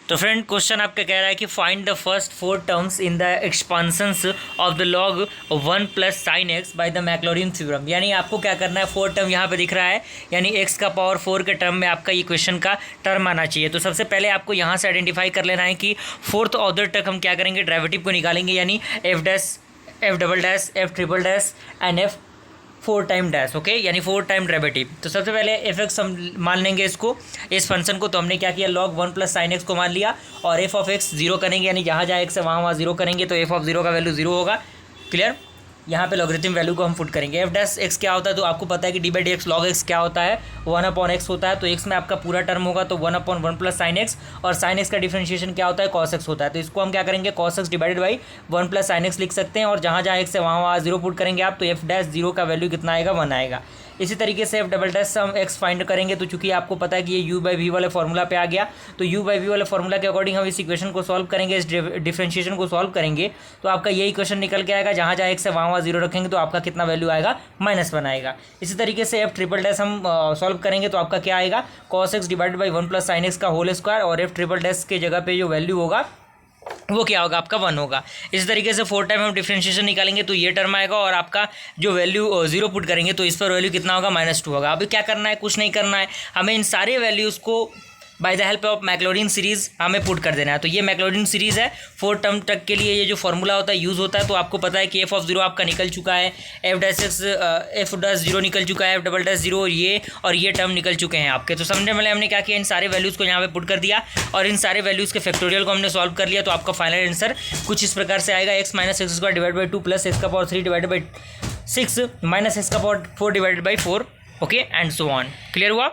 तो friend question आपका कह रहा है कि find the first 4 terms in the expansions of the log 1 plus sine x by the Maclaurin theorem. यानी आपको क्या करना है, 4 टर्म यहाँ पे दिख रहा है, यानी एक्स का पावर 4 के टर्म में आपका ये क्वेश्चन का टर्म आना चाहिए। तो सबसे पहले आपको यहाँ से आइडेंटिफाई कर लेना है कि फोर्थ ऑर्डर तक हम क्या करेंगे, डेरिवेटिव को निकालेंगे, यानी F dash, F double dash, F triple dash and F 4 time dash. Okay, यानी 4 टाइम डेरिवेटिव। तो सबसे पहले एफ एक्स हम मान लेंगे इसको, इस फंक्शन को। तो हमने क्या किया, लॉग 1 प्लस साइन एक्स को मान लिया और एफ ऑफ एक्स 0 करेंगे, यानी जहाँ जहाँ एक्स है वहाँ 0 करेंगे, तो एफ ऑफ 0 का वैल्यू 0 होगा। क्लियर। यहाँ पे लॉगरिथम वैल्यू को हम पुट करेंगे। एफ डैश एक्स क्या होता है, तो आपको पता है कि D by D x log x क्या होता है, 1/x होता है। तो एक्स में आपका पूरा टर्म होगा, तो 1/1 प्लस साइन एक्स, और साइन एक्स का डिफरेंशिएशन क्या होता है, कॉस एक्स होता है। तो इसको हम क्या करेंगे, cos x divided by 1 plus sine x लिख सकते हैं, और जहाँ जहाँ एक्स है वहाँ 0 पुट करेंगे आप, तो एफ डैश 0 का वैल्यू कितना आएगा, 1 आएगा। इसी तरीके से एफ डबल डैश से हम एक्स फाइंड करेंगे, तो चूंकि आपको पता है कि ये यू बाई वी वाले फॉर्मूला पे आ गया, तो यू बाई वी वाले फॉर्मूला के अकॉर्डिंग हम इस इक्वेशन को सॉल्व करेंगे, इस डिफरेंशिएशन को सॉल्व करेंगे, तो आपका ये इक्वेशन निकल के आएगा। जहाँ जहाँ एक्स है वहाँ 0 रखेंगे, तो आपका कितना वैल्यू आएगा, -1 आएगा। इसी तरीके से एफ ट्रिपल डैश हम सॉल्व करेंगे, तो आपका क्या आएगा, cos x divided by 1 plus sine x का होल स्क्वायर, और एफ ट्रिपल डैश के जगह पे जो वैल्यू होगा वो क्या होगा, आपका 1 होगा। इस तरीके से 4 टाइम हम डिफरेंशिएशन निकालेंगे, तो ये टर्म आएगा, और आपका जो वैल्यू 0 पुट करेंगे, तो इस पर वैल्यू कितना होगा, -2 होगा। अभी क्या करना है, कुछ नहीं करना है, हमें इन सारे वैल्यूज़ को by the help of Maclaurin series हमें पुट कर देना है। तो ये मैक्लॉरिन सीरीज़ है, 4 टर्म तक के लिए ये जो फॉर्मूला होता है यूज़ होता है। तो आपको पता है कि एफ ऑफ 0 आपका निकल चुका है, F dash x, F dash 0 निकल चुका है, एफ डबल डैश 0, और ये टर्म निकल चुके हैं आपके। तो समझने वाले हमने क्या किया, इन सारे वैल्यूज़ को यहाँ पे पुट कर दिया, और इन सारे वैल्यूज़ के फैक्टोरियल को हमने सॉल्व कर लिया। तो आपका फाइनल आंसर कुछ इस प्रकार से आएगा, x minus x square divide by 2 plus x का power 3 divided by 6 minus x का power 4 divided by 4। Okay, and so on. Clear हुआ।